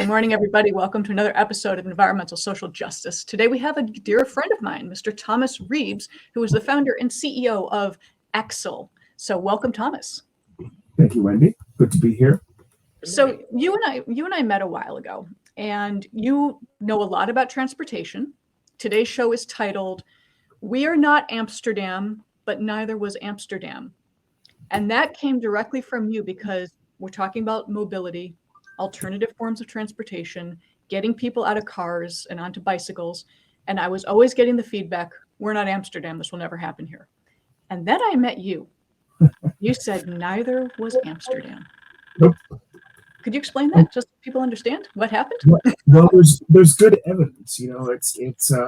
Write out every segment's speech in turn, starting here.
morning, everybody. Welcome to another episode of Environmental Social Justice. Today we have a dear friend of mine, Mr. Thomas Riebs, who is the founder and CEO of AXEL. So welcome, Thomas. Thank you, Wendy. Good to be here. So you and I met a while ago, and you know a lot about transportation. Today's show is titled, "We Are Not Amsterdam, but Neither Was Amsterdam." And that came directly from you because we're talking about mobility, alternative forms of transportation, getting people out of cars and onto bicycles. And I was always getting the feedback, we're not Amsterdam, this will never happen here. And then I met you. You said neither was Amsterdam. Nope. Could you explain that, just so people understand what happened? Well, there's good evidence. You know, it's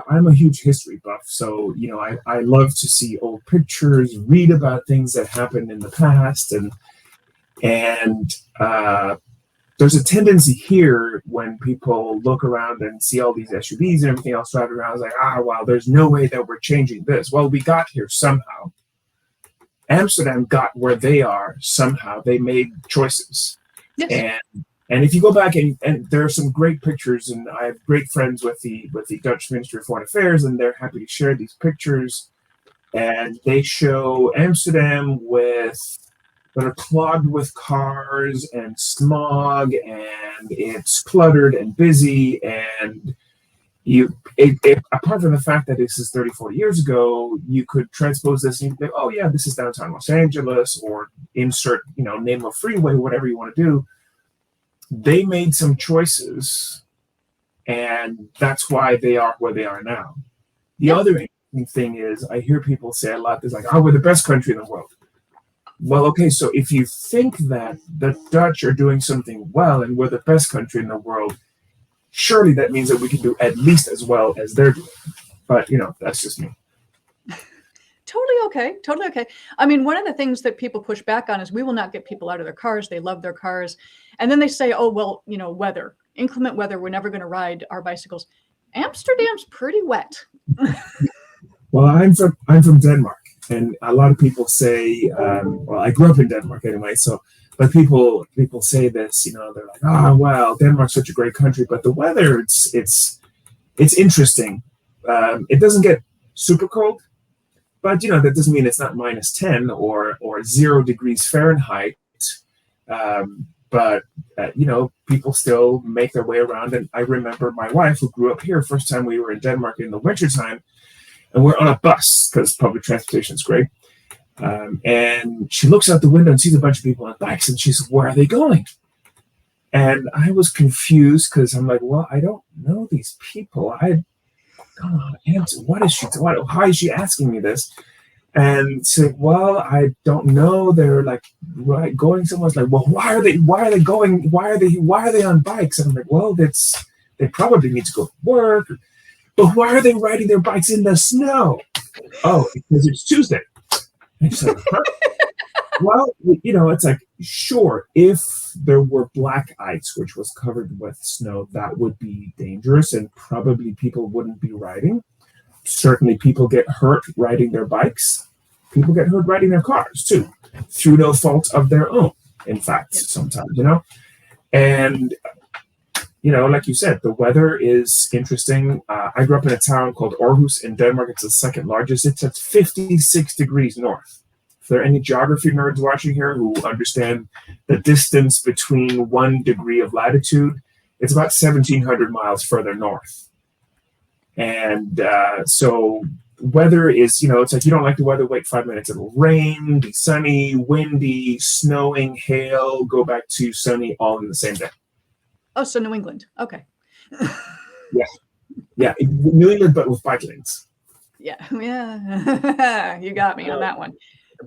I'm a huge history buff, so you know I love to see old pictures, read about things that happened in the past, and there's a tendency here when people look around and see all these SUVs and everything else driving around, it's like, wow, there's no way that we're changing this. Well, we got here somehow. Amsterdam got where they are somehow. They made choices. Yes. And if you go back and there are some great pictures, and I have great friends with the Dutch Ministry of Foreign Affairs, and they're happy to share these pictures. And they show Amsterdam that are clogged with cars and smog, and it's cluttered and busy. And apart from the fact that this is 30, 40 years ago, you could transpose this and you think, oh yeah, this is downtown Los Angeles, or insert, name a freeway, whatever you want to do. They made some choices, and that's why they are where they are now. The other interesting thing is, I hear people say a lot, there's like, oh, we're the best country in the world. Well, okay, so if you think that the Dutch are doing something well and we're the best country in the world, surely that means that we can do at least as well as they're doing. But, that's just me. Totally okay. I mean, one of the things that people push back on is we will not get people out of their cars. They love their cars. And then they say, oh, well, weather, inclement weather, we're never going to ride our bicycles. Amsterdam's pretty wet. Well, I'm from Denmark. And a lot of people say, well, I grew up in Denmark anyway, but people say this, they're like, oh, well, Denmark's such a great country, but the weather, it's interesting. It doesn't get super cold, but, that doesn't mean it's not -10 or 0 degrees Fahrenheit. But people still make their way around. And I remember my wife, who grew up here, first time we were in Denmark in the wintertime, and we're on a bus because public transportation is great. And she looks out the window and sees a bunch of people on bikes, and she says, where are they going? And I was confused because I'm like, well, I don't know these people. What is she? How is she asking me this? And said, well, I don't know. They're like going somewhere. It's like, well, why are they going? Why are they on bikes? And I'm like, well, they probably need to go to work. But why are they riding their bikes in the snow? Oh, because it's Tuesday. And she's like, huh? Well, it's like, sure, if there were black ice, which was covered with snow, that would be dangerous, and probably people wouldn't be riding. Certainly people get hurt riding their bikes. People get hurt riding their cars, too, through no fault of their own, in fact, sometimes, And like you said, the weather is interesting. I grew up in a town called Aarhus in Denmark. It's the second largest. It's at 56 degrees north. If there are any geography nerds watching here who understand the distance between 1 degree of latitude, it's about 1,700 miles further north. And so weather is, it's like, you don't like the weather, wait 5 minutes. It'll rain, be sunny, windy, snowing, hail, go back to sunny, all in the same day. Oh, so New England. Okay. Yeah. New England, but with bike lanes. Yeah. You got me on that one.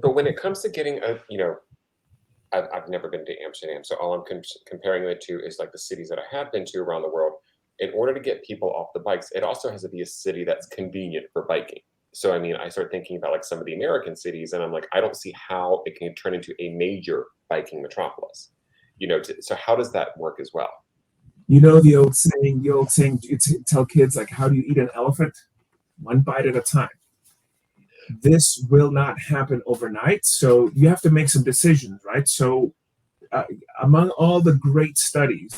But when it comes to getting I've never been to Amsterdam, so all I'm comparing it to is like the cities that I have been to around the world. In order to get people off the bikes, it also has to be a city that's convenient for biking. So, I mean, I start thinking about like some of the American cities, and I'm like, I don't see how it can turn into a major biking metropolis. So how does that work as well? The old saying, you tell kids, like, how do you eat an elephant? One bite at a time. This will not happen overnight. So you have to make some decisions, right? So among all the great studies,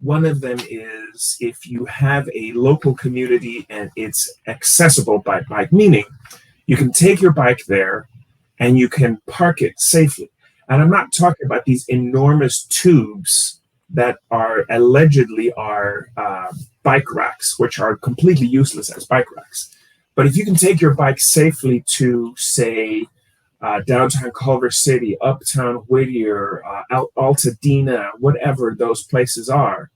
One of them is if you have a local community and it's accessible by bike, meaning you can take your bike there and you can park it safely. And I'm not talking about these enormous tubes that are allegedly bike racks, which are completely useless as bike racks. But if you can take your bike safely to, say, downtown Culver City, uptown Whittier, Altadena, whatever those places are,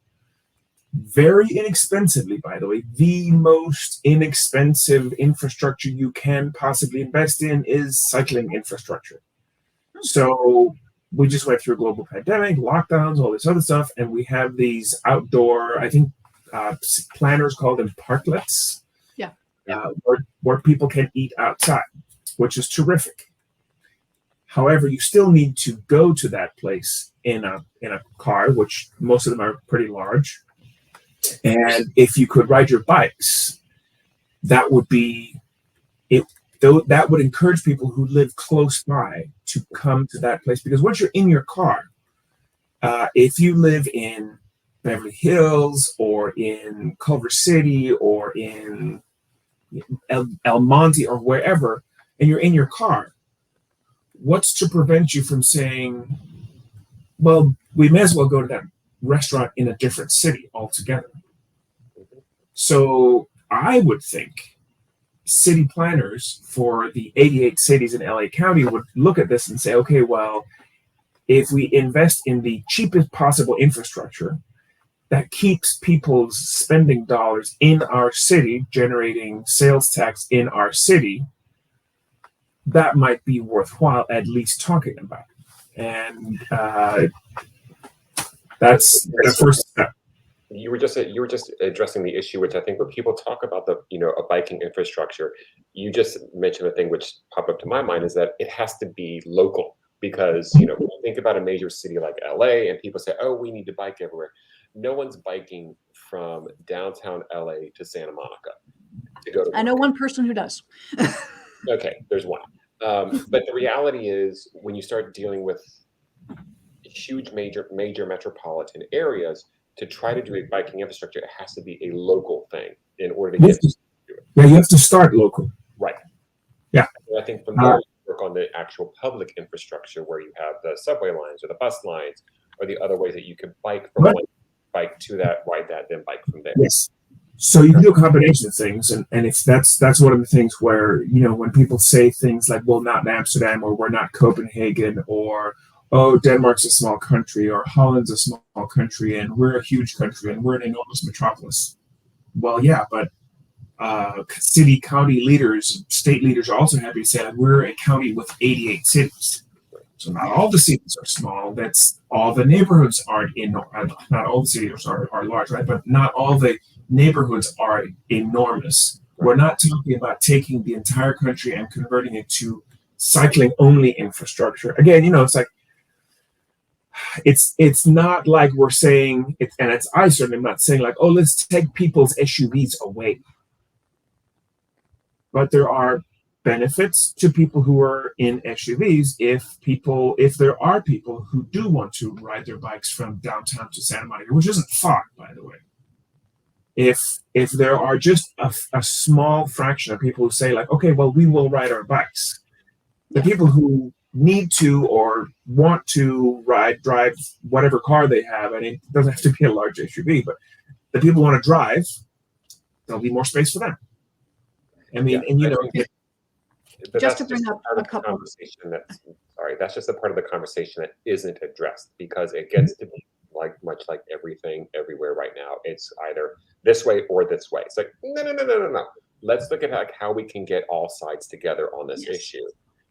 very inexpensively, by the way, the most inexpensive infrastructure you can possibly invest in is cycling infrastructure. So we just went through a global pandemic, lockdowns, all this other stuff, and we have these outdoor, I think planners call them parklets, where people can eat outside, which is terrific. However, you still need to go to that place in a car, which most of them are pretty large. And if you could ride your bikes, that would be it. That would encourage people who live close by to come to that place, because once you're in your car, if you live in Beverly Hills or in Culver City or in El Monte or wherever, and you're in your car, what's to prevent you from saying, well, we may as well go to that restaurant in a different city altogether? So I would think city planners for the 88 cities in LA County would look at this and say, okay, well, if we invest in the cheapest possible infrastructure that keeps people's spending dollars in our city, generating sales tax in our city, that might be worthwhile at least talking about. And that's the first step. You were just addressing the issue, which I think when people talk about a biking infrastructure, you just mentioned a thing which popped up to my mind, is that it has to be local, because when you think about a major city like LA and people say, oh, we need to bike everywhere, no one's biking from downtown LA to Santa Monica to go to work. I know one person who does. Okay, there's one. But the reality is, when you start dealing with huge major metropolitan areas, to try to do a biking infrastructure, it has to be a local thing in order to get to do it. Yeah, you have to start local. Right. Yeah. And I think from there, you work on the actual public infrastructure, where you have the subway lines or the bus lines or the other ways that you can bike from one bike to that, ride that, then bike from there. Yes. So you can do a combination of things, and if that's one of the things where, when people say things like, well, not Amsterdam, or we're not Copenhagen, or oh, Denmark's a small country, or Holland's a small country, and we're a huge country, and we're an enormous metropolis. Well, yeah, but city, county leaders, state leaders are also happy to say that we're a county with 88 cities. So not all the cities are small. That's all the neighborhoods aren't not all the cities are large, right? But not all the neighborhoods are enormous. We're not talking about taking the entire country and converting it to cycling only infrastructure. Again, it's like, it's not like we're saying it, and I certainly am not saying like, oh, let's take people's SUVs away. But there are benefits to people who are in SUVs if there are people who do want to ride their bikes from downtown to Santa Monica, which isn't far, by the way. If there are just a small fraction of people who say like, okay, well, we will ride our bikes. The people who need to or want to drive whatever car they have, and it doesn't have to be a large SUV, but the people who want to drive, there'll be more space for them. I mean, just to bring up a couple. That's just a part of the conversation that isn't addressed, because it gets to be much like everything everywhere right now. It's either this way or this way. It's like, no. Let's look at how we can get all sides together on this issue.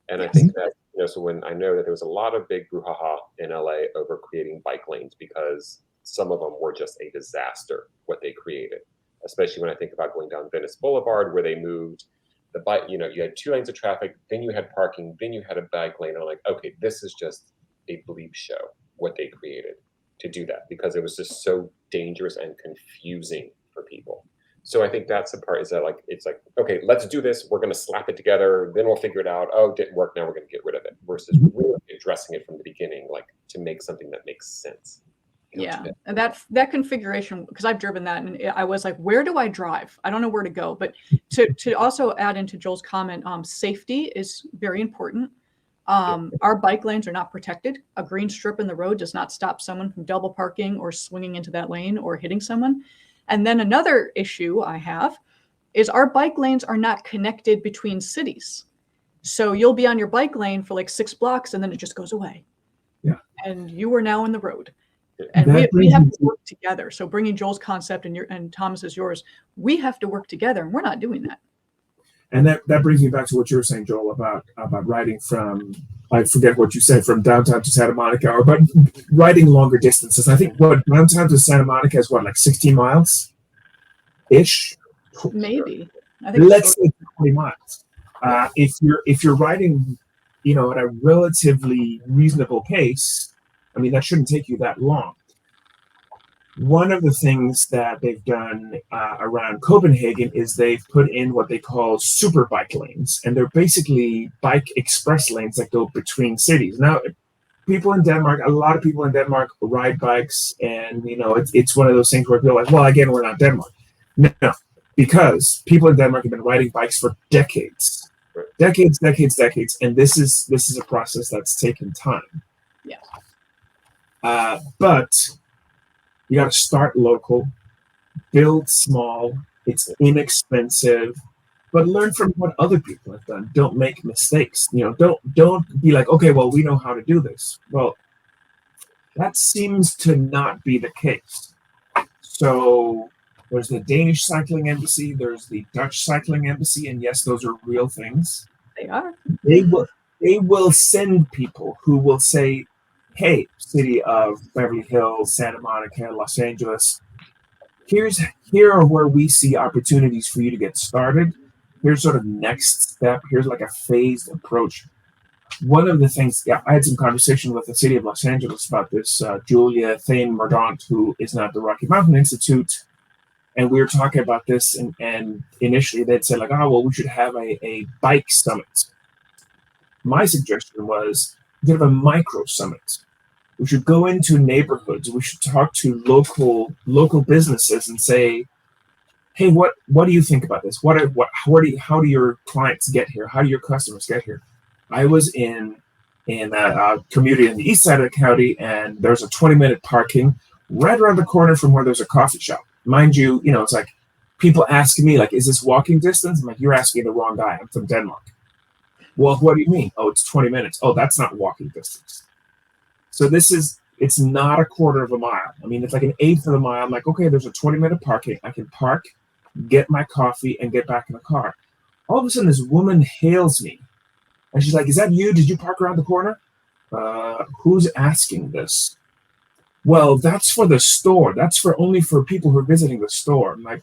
And I think that, so when I know that there was a lot of big brouhaha in LA over creating bike lanes, because some of them were just a disaster, what they created, especially when I think about going down Venice Boulevard, where they moved the bike, you had 2 lanes of traffic, then you had parking, then you had a bike lane. I'm like, okay, this is just a bleep show, what they created to do that, because it was just so dangerous and confusing for people. So I think that's the part, is that it's like, okay, let's do this. We're going to slap it together. Then we'll figure it out. Oh, it didn't work. Now we're going to get rid of it, versus really addressing it from the beginning, to make something that makes sense. Yeah, and that configuration, because I've driven that, and I was like, where do I drive? I don't know where to go. But to also add into Joel's comment, safety is very important. Our bike lanes are not protected. A green strip in the road does not stop someone from double parking or swinging into that lane or hitting someone. And then another issue I have is our bike lanes are not connected between cities. So you'll be on your bike lane for like 6 blocks and then it just goes away. Yeah. And you are now in the road. And we have to work together. So bringing Joel's concept and Thomas's yours, we have to work together, and we're not doing that. And that brings me back to what you were saying, Joel, about riding from, I forget what you said, from downtown to Santa Monica, or about riding longer distances. I think what downtown to Santa Monica is what, like 16 miles ish? Maybe. I think let's say 20 miles. If you're riding, at a relatively reasonable pace, I mean, that shouldn't take you that long. One of the things that they've done around Copenhagen is they've put in what they call super bike lanes, and they're basically bike express lanes that go between cities. Now, a lot of people in Denmark ride bikes, and it's one of those things where people are like, well, again, we're not Denmark. No, because people in Denmark have been riding bikes for decades, and this is a process that's taken time. Yeah. But you got to start local, build small. It's inexpensive, but learn from what other people have done. Don't make mistakes. Don't be like, okay, well, we know how to do this. Well, that seems to not be the case. So there's the Danish cycling embassy, there's the Dutch cycling embassy, and yes, those are real things. They are. They will send people who will say, hey, city of Beverly Hills, Santa Monica, Los Angeles, here are where we see opportunities for you to get started. Here's sort of next step. Here's like a phased approach. One of the things, I had some conversation with the city of Los Angeles about this, Julia Thane-Mordaunt, who is now at the Rocky Mountain Institute, and we were talking about this, and initially they'd said like, oh, well, we should have a bike summit. My suggestion was, instead of a micro summit, we should go into neighborhoods. We should talk to local businesses and say, hey, what do you think about this? How do your clients get here? How do your customers get here? I was in a community in the east side of the county, and there's a 20-minute parking right around the corner from where there's a coffee shop. Mind you, it's like people asking me, like, is this walking distance? I'm like, you're asking the wrong guy. I'm from Denmark. Well, what do you mean? Oh, it's 20 minutes. Oh, that's not walking distance. So it's not a quarter of a mile. I mean, it's like an eighth of a mile. I'm like, okay, there's a 20-minute parking. I can park, get my coffee, and get back in the car. All of a sudden, this woman hails me. And she's like, is that you? Did you park around the corner? Who's asking this? Well, that's for the store. That's only for people who are visiting the store. I'm like,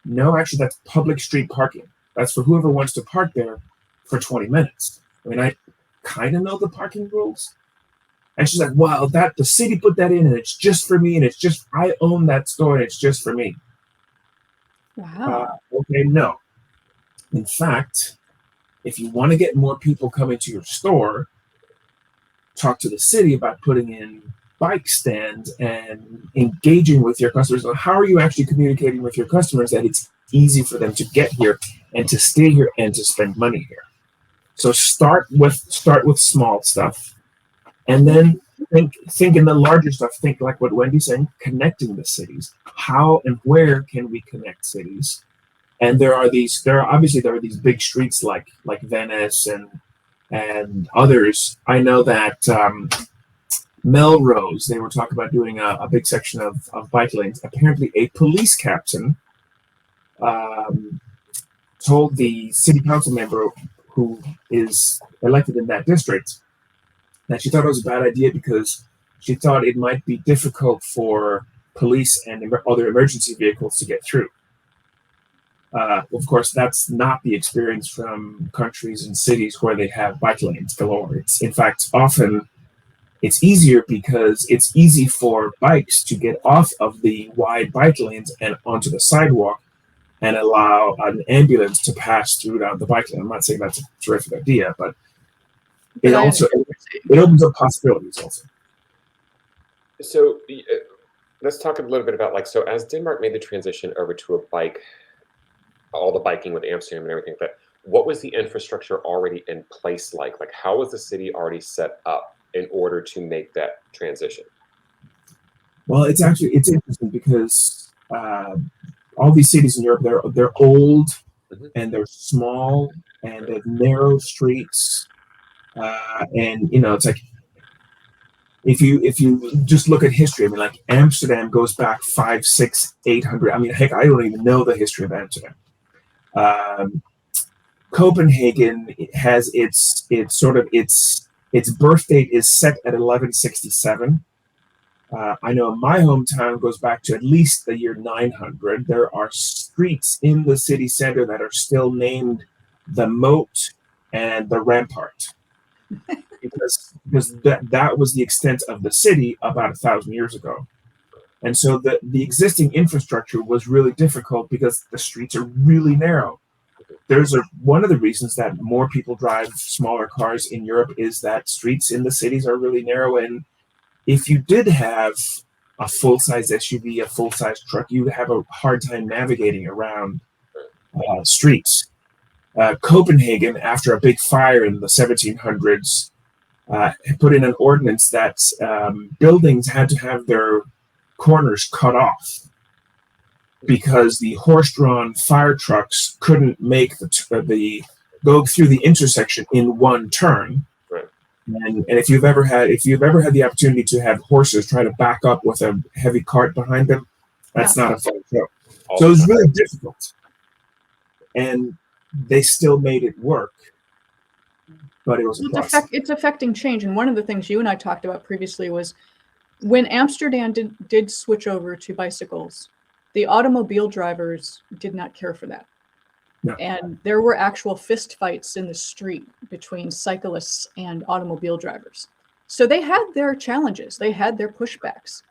no, actually, that's public street parking. That's for whoever wants to park there for 20 minutes. I mean, I kind of know the parking rules. And she's like, well, the city put that in, and it's just for me, and I own that store, and it's just for me. Wow. Okay, no. In fact, if you want to get more people coming to your store, talk to the city about putting in bike stands and engaging with your customers. So how are you actually communicating with your customers that it's easy for them to get here and to stay here and to spend money here? So start with small stuff, and then think in the larger stuff. Think like what Wendy's saying, connecting the cities. How and where can we connect cities? And there are these big streets like Venice and others. I know that Melrose, they were talking about doing a big section of bike lanes. Apparently, a police captain told the city council member who is elected in that district that she thought it was a bad idea because she thought it might be difficult for police and other emergency vehicles to get through. Of course, that's not the experience from countries and cities where they have bike lanes galore. In fact, often it's easier because it's easy for bikes to get off of the wide bike lanes and onto the sidewalk and allow an ambulance to pass through down the bike lane. I'm not saying that's a terrific idea, but it opens up possibilities also. So let's talk a little bit about like, so as Denmark made the transition over to a bike, all the biking with Amsterdam and everything, but what was the infrastructure already in place like? Like, how was the city already set up in order to make that transition? Well, it's interesting because all these cities in Europe, they're old Hmm. and they're small and they have narrow streets, and you know, it's like if you just look at history, I mean, like Amsterdam goes back 5, 6, 800. I mean, heck, I don't even know the history of Amsterdam. Um, Copenhagen has its birth date is set at 1167. I know my hometown goes back to at least the year 900. There are streets in the city center that are still named the Moat and the Rampart because that was the extent of the city about 1,000 years ago. And so the existing infrastructure was really difficult because the streets are really narrow. One of the reasons that more people drive smaller cars in Europe is that streets in the cities are really narrow, and if you did have a full-size SUV, a full-size truck, you would have a hard time navigating around streets. Copenhagen, after a big fire in the 1700s, put in an ordinance that buildings had to have their corners cut off because the horse-drawn fire trucks couldn't make the go through the intersection in one turn. Right. And if you've ever had the opportunity to have horses try to back up with a heavy cart behind them, that's not a fun show. So it was really difficult, and they still made it work, but it was a plus. It's affecting change. And one of the things you and I talked about previously was when Amsterdam did switch over to bicycles, the automobile drivers did not care for that. No. And there were actual fist fights in the street between cyclists and automobile drivers. So they had their challenges, they had their pushbacks,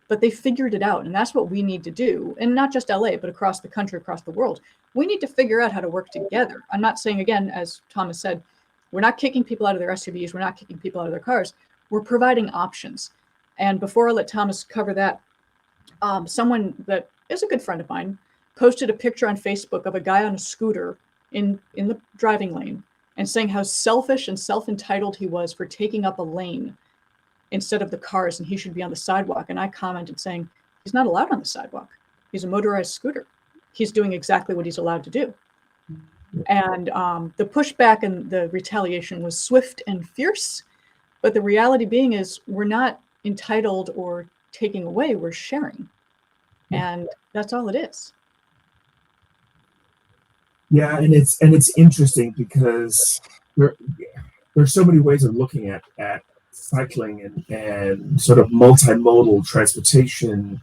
but they figured it out. And that's what we need to do. And not just LA, but across the country, across the world. We need to figure out how to work together. I'm not saying, again, as Thomas said, we're not kicking people out of their SUVs. We're not kicking people out of their cars. We're providing options. And before I let Thomas cover that, someone that is a good friend of mine posted a picture on Facebook of a guy on a scooter in the driving lane and saying how selfish and self-entitled he was for taking up a lane instead of the cars, and he should be on the sidewalk. And I commented saying, he's not allowed on the sidewalk. He's a motorized scooter. He's doing exactly what he's allowed to do. And the pushback and the retaliation was swift and fierce. But the reality being is we're not entitled or taking away, we're sharing. And that's all it is. Yeah, and it's interesting because there's so many ways of looking at cycling and sort of multimodal transportation.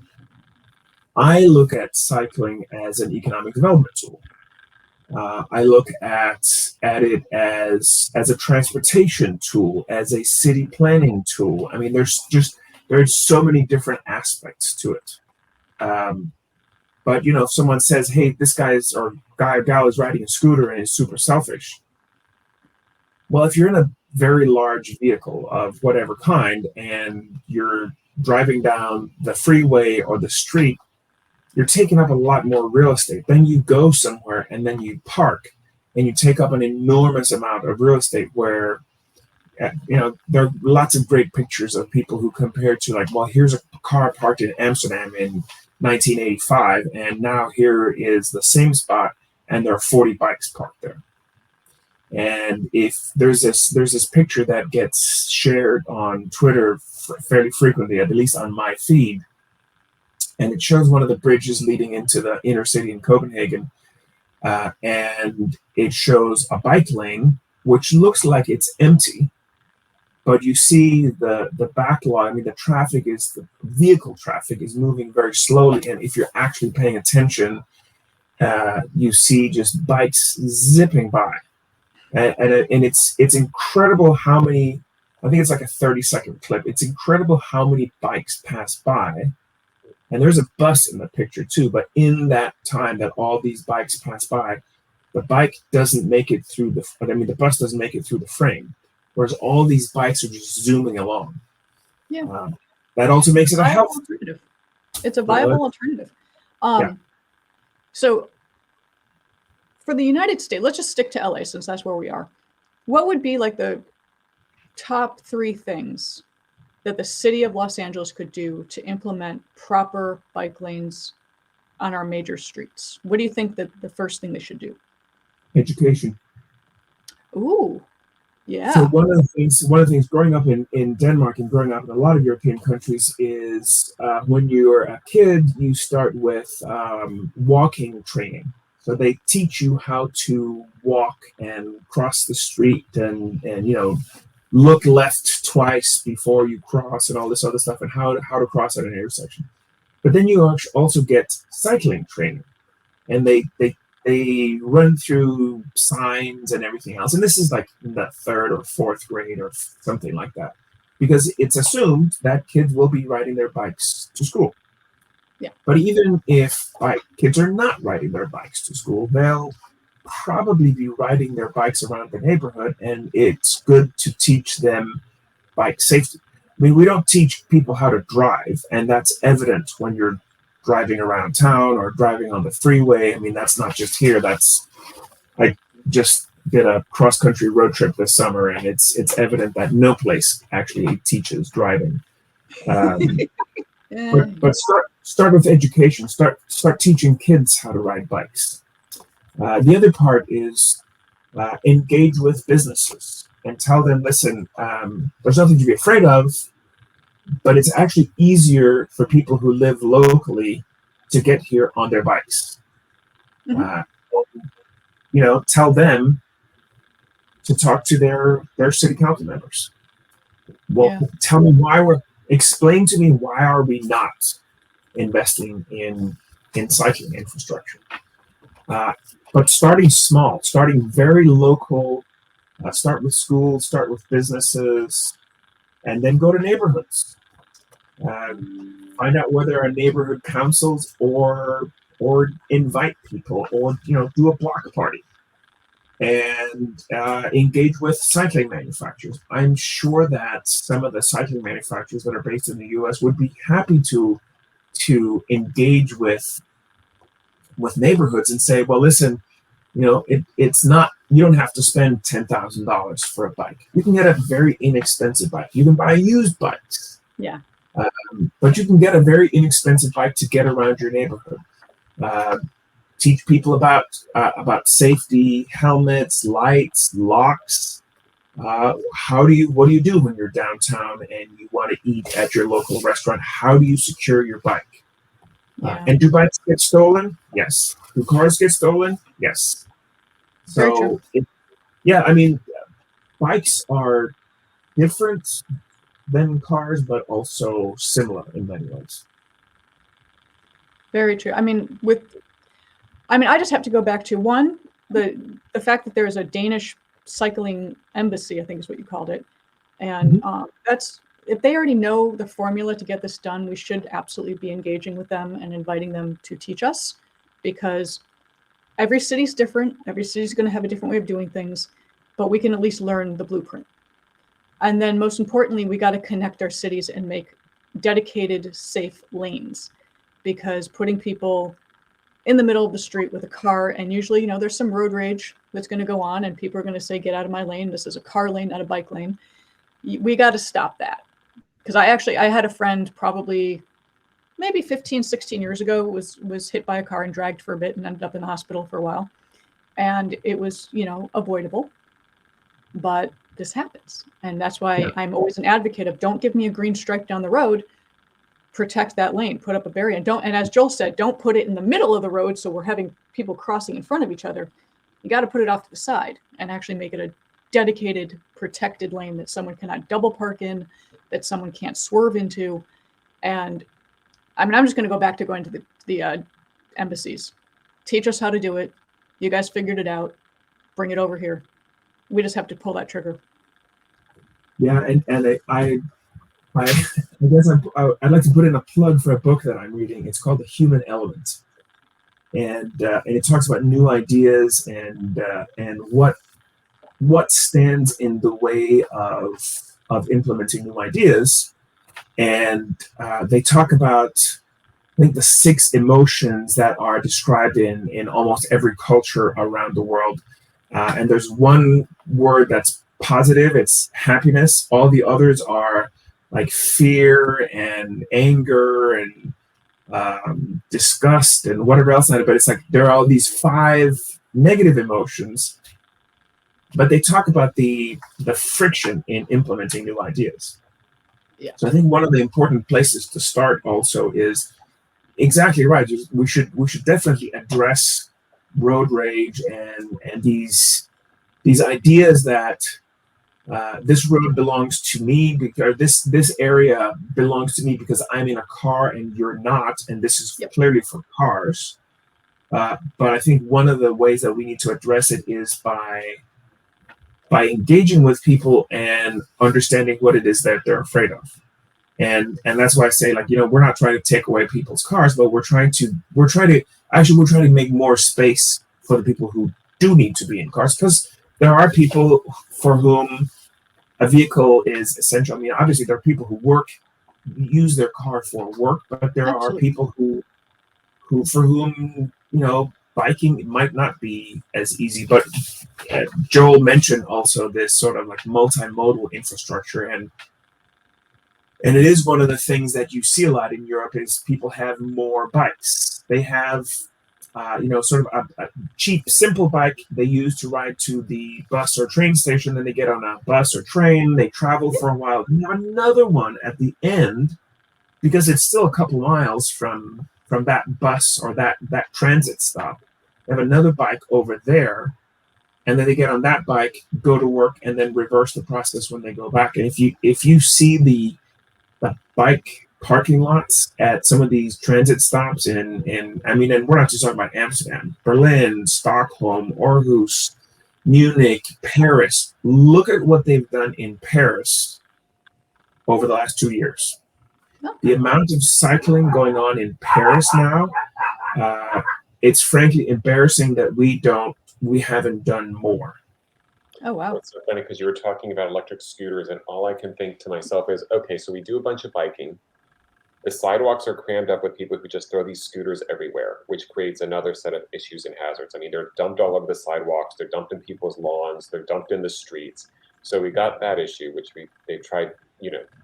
I look at cycling as an economic development tool. I look at it as a transportation tool, as a city planning tool. I mean, there's so many different aspects to it. But you know, if someone says, "Hey, this guy or gal is riding a scooter and is super selfish," well, if you're in a very large vehicle of whatever kind and you're driving down the freeway or the street, you're taking up a lot more real estate. Then you go somewhere and then you park and you take up an enormous amount of real estate where, you know, there are lots of great pictures of people who compare to like, well, here's a car parked in Amsterdam in 1985, and now here is the same spot and there are 40 bikes parked there. And if there's this picture that gets shared on Twitter fairly frequently, at least on my feed, and it shows one of the bridges leading into the inner city in Copenhagen, and it shows a bike lane which looks like it's empty, but you see the backlog. I mean, the vehicle traffic is moving very slowly, and if you're actually paying attention, you see just bikes zipping by, and it's incredible how many. I think it's like a 30-second clip. It's incredible how many bikes pass by. And there's a bus in the picture too, but in that time that all these bikes pass by, the bike doesn't make it through the bus doesn't make it through the frame, whereas all these bikes are just zooming along. Yeah. that also makes it a Viable health. alternative. It's a viable alternative. So for the United States, let's just stick to LA since that's where we are. What would be like the top 3 things that the city of Los Angeles could do to implement proper bike lanes on our major streets? What do you think that the first thing they should do? Education. Ooh, yeah. So one of the things growing up in Denmark and growing up in a lot of European countries is when you're a kid, you start with walking training. So they teach you how to walk and cross the street and look left twice before you cross and all this other stuff and how to cross at an intersection. But then you also get cycling training, and they run through signs and everything else. And this is like in the 3rd or 4th grade or something like that, because it's assumed that kids will be riding their bikes to school. Yeah. But even if kids are not riding their bikes to school, they'll probably be riding their bikes around the neighborhood, and it's good to teach them bike safety. I mean, we don't teach people how to drive, and that's evident when you're driving around town or driving on the freeway. I mean, that's not just here. I just did a cross-country road trip this summer, and it's evident that no place actually teaches driving. But start with education. Start teaching kids how to ride bikes. The other part is engage with businesses and tell them, listen, there's nothing to be afraid of, but it's actually easier for people who live locally to get here on their bikes. Tell them to talk to their city council members. Well, tell me explain to me why are we not investing in cycling infrastructure? But starting small, starting very local, start with schools, start with businesses, and then go to neighborhoods. Find out whether there are neighborhood councils or invite people or do a block party and engage with cycling manufacturers. I'm sure that some of the cycling manufacturers that are based in the US would be happy to engage with neighborhoods and say, well, listen, it's not, you don't have to spend $10,000 for a bike. You can get a very inexpensive bike. You can buy used bikes. Yeah. But you can get a very inexpensive bike to get around your neighborhood. Teach people about safety, helmets, lights, locks. What do you do when you're downtown and you want to eat at your local restaurant? How do you secure your bike? And do bikes get stolen? Yes. Do cars get stolen? Yes. So, I mean, bikes are different than cars, but also similar in many ways. Very true. I mean, I just have to go back to the fact that there is a Danish cycling embassy, I think is what you called it. And that's, if they already know the formula to get this done, we should absolutely be engaging with them and inviting them to teach us, because every city's different. Every city's going to have a different way of doing things, but we can at least learn the blueprint. And then most importantly, we got to connect our cities and make dedicated, safe lanes, because putting people in the middle of the street with a car, and usually, there's some road rage that's going to go on and people are going to say, get out of my lane. This is a car lane, not a bike lane. We got to stop that. Because I had a friend probably maybe 15, 16 years ago was hit by a car and dragged for a bit and ended up in the hospital for a while. And it was, avoidable, but this happens. And that's why I'm always an advocate of, don't give me a green stripe down the road, protect that lane, put up a barrier. And as Joel said, don't put it in the middle of the road so we're having people crossing in front of each other. You got to put it off to the side and actually make it a dedicated, protected lane that someone cannot double park in, that someone can't swerve into. And I'm just going to go back to going to the embassies. Teach us how to do it. You guys figured it out. Bring it over here. We just have to pull that trigger. Yeah, and I guess I'd like to put in a plug for a book that I'm reading. It's called The Human Element, and it talks about new ideas and what stands in the way of implementing new ideas. and they talk about, I think, the 6 emotions that are described in almost every culture around the world. And there's one word that's positive, it's happiness. All the others are like fear and anger and disgust and whatever else. But it's like there are all these 5 negative emotions, but they talk about the friction in implementing new ideas. Yeah. So I think one of the important places to start also is exactly right. We should definitely address road rage and these ideas that this road belongs to me, because this area belongs to me because I'm in a car and you're not, and this is clearly for cars. But I think one of the ways that we need to address it is by engaging with people and understanding what it is that they're afraid of. And that's why I say, like, we're not trying to take away people's cars, but we're trying to make more space for the people who do need to be in cars, because there are people for whom a vehicle is essential. I mean, obviously there are people who use their car for work, but there are people who for whom, biking might not be as easy. But Joel mentioned also this sort of like multimodal infrastructure, and it is one of the things that you see a lot in Europe is people have more bikes. They have, sort of a cheap, simple bike they use to ride to the bus or train station. Then they get on a bus or train, they travel for a while. You have another one at the end, because it's still a couple miles from that bus or that transit stop. They have another bike over there, and then they get on that bike, go to work, and then reverse the process when they go back. And if you see the bike parking lots at some of these transit stops and we're not just talking about Amsterdam, Berlin, Stockholm, Aarhus, Munich, Paris. Look at what they've done in Paris over the last 2 years. The amount of cycling going on in Paris now, it's frankly embarrassing that we haven't done more. Oh, wow. It's so funny because you were talking about electric scooters, and all I can think to myself is, okay, so we do a bunch of biking. The sidewalks are crammed up with people who just throw these scooters everywhere, which creates another set of issues and hazards. I mean, they're dumped all over the sidewalks, they're dumped in people's lawns, they're dumped in the streets. So we got that issue, which they tried,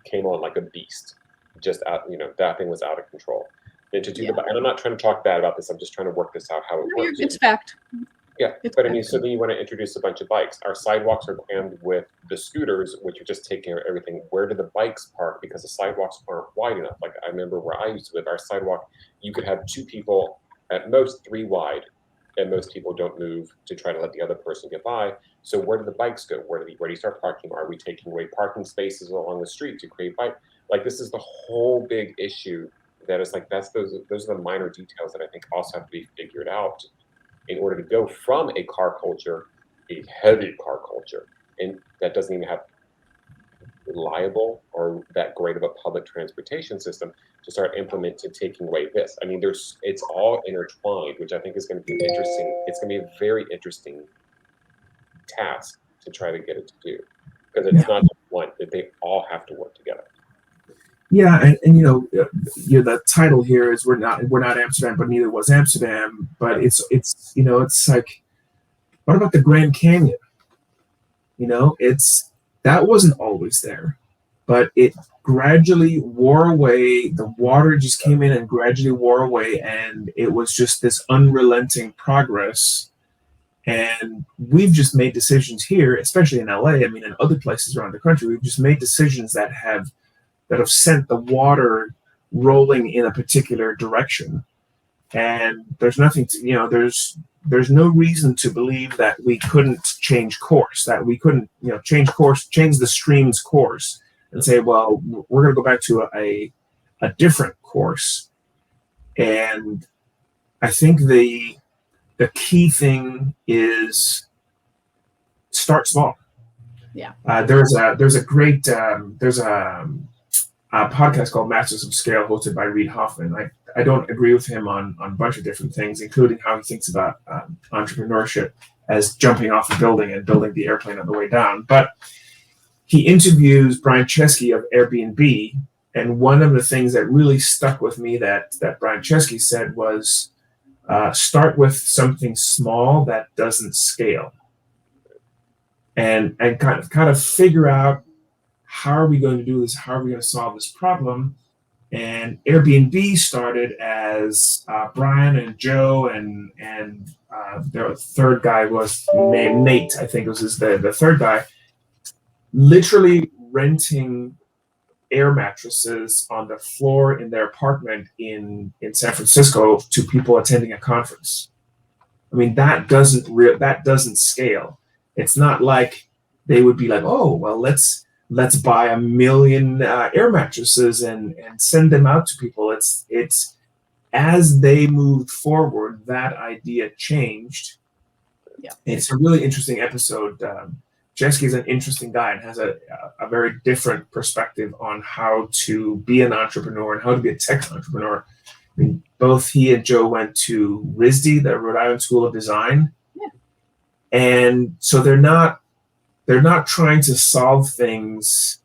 came on like a beast. Just out, that thing was out of control. And to do and I'm not trying to talk bad about this, I'm just trying to work this out how it works. It's fact. Yeah, but I mean, so then you want to introduce a bunch of bikes. Our sidewalks are crammed with the scooters, which are just taking care of everything. Where do the bikes park? Because the sidewalks aren't wide enough. Like I remember where I used to live, our sidewalk, you could have 2 people, at most 3 wide, and most people don't move to try to let the other person get by. So where do the bikes go? Where do you start parking? Are we taking away parking spaces along the street to create bike? Like this is the whole big issue that is like, those are the minor details that I think also have to be figured out in order to go from a car culture, a heavy car culture, and that doesn't even have reliable or that great of a public transportation system, to start implementing taking away this. I mean, it's all intertwined, which I think is going to be interesting. It's going to be a very interesting task to try to get it to do, because it's not just one, that they all have to work together. Yeah, and the title here is we're not Amsterdam, but neither was Amsterdam. But it's like, what about the Grand Canyon? That wasn't always there, but it gradually wore away. The water just came in and gradually wore away, and it was just this unrelenting progress. And we've just made decisions here, especially in LA. I mean, in other places around the country, we've just made decisions that have sent the water rolling in a particular direction. And there's nothing to, there's no reason to believe that we couldn't change course, that we couldn't, change the stream's course and say, well, we're going to go back to a different course. And I think the key thing is start small. Yeah. There's a great, a podcast called Masters of Scale hosted by Reid Hoffman. I don't agree with him on a bunch of different things, including how he thinks about entrepreneurship as jumping off a building and building the airplane on the way down. But he interviews Brian Chesky of Airbnb, one of the things that really stuck with me that Brian Chesky said was, start with something small that doesn't scale, and kind of figure out, how are we going to do this? How are we going to solve this problem? And Airbnb started as Brian and Joe and their third guy was named Nate, I think was the third guy, literally renting air mattresses on the floor in their apartment in San Francisco to people attending a conference. I mean, that doesn't scale. It's not like they would be like, oh, well, let's buy 1 million air mattresses and send them out to people. It's as they moved forward, that idea changed. Yeah, it's a really interesting episode. Chesky is an interesting guy and has a very different perspective on how to be an entrepreneur and how to be a tech entrepreneur. I mean, both he and Joe went to RISD, the Rhode Island School of Design, and so they're not trying to solve things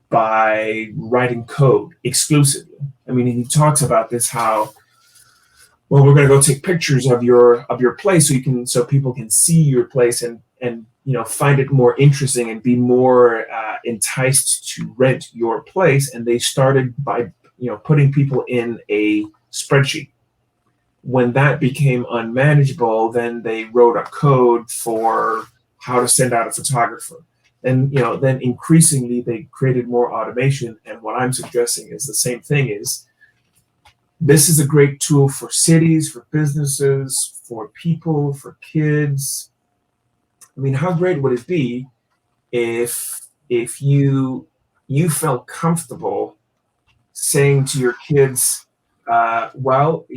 by writing code exclusively. I mean, he talks about this, how, well, we're going to go take pictures of your place so people can see your place and find it more interesting and be more enticed to rent your place. And they started by putting people in a spreadsheet. When that became unmanageable, then they wrote a code for how to send out a photographer. And then increasingly they created more automation. And what I'm suggesting is the same thing. Is this is a great tool for cities, for businesses, for people, for kids. I mean, how great would it be if you felt comfortable saying to your kids, well,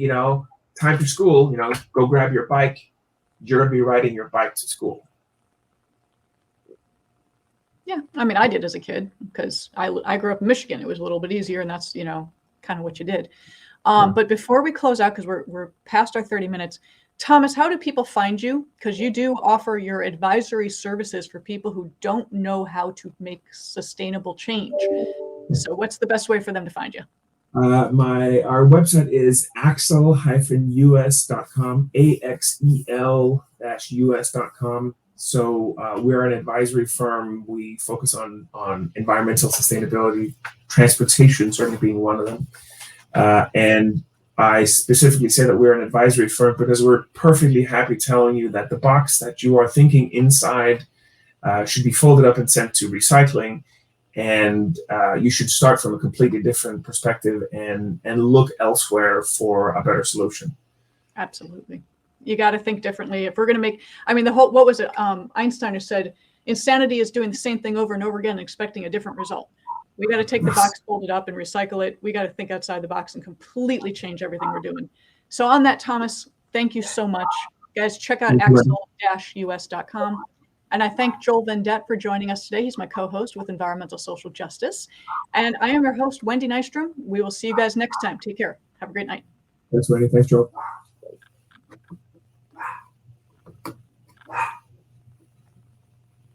time for school, go grab your bike. You're going to be riding your bike to school. Yeah, I mean, I did as a kid because I grew up in Michigan. It was a little bit easier, and that's kind of what you did. But before we close out, because we're past our 30 minutes, Thomas, how do people find you? Because you do offer your advisory services for people who don't know how to make sustainable change. So what's the best way for them to find you? Our website is AXEL-US.com, AXEL-US.com. So we're an advisory firm. We focus on environmental sustainability, transportation certainly being one of them. And I specifically say that we're an advisory firm because we're perfectly happy telling you that the box that you are thinking inside should be folded up and sent to recycling. And you should start from a completely different perspective and look elsewhere for a better solution. Absolutely. You got to think differently. If we're going to make, I mean, what was it? Einstein who said, insanity is doing the same thing over and over again and expecting a different result. We got to take the box, fold it up, and recycle it. We got to think outside the box and completely change everything we're doing. So on that, Thomas, thank you so much. Guys, check out AXEL-US.com. And I thank 𝑗oel for joining us today. He's my co-host with Environmental Social Justice. And I am your host, Wendy Nystrom. We will see you guys next time. Take care. Have a great night. Thanks, Wendy. Thanks, Joel.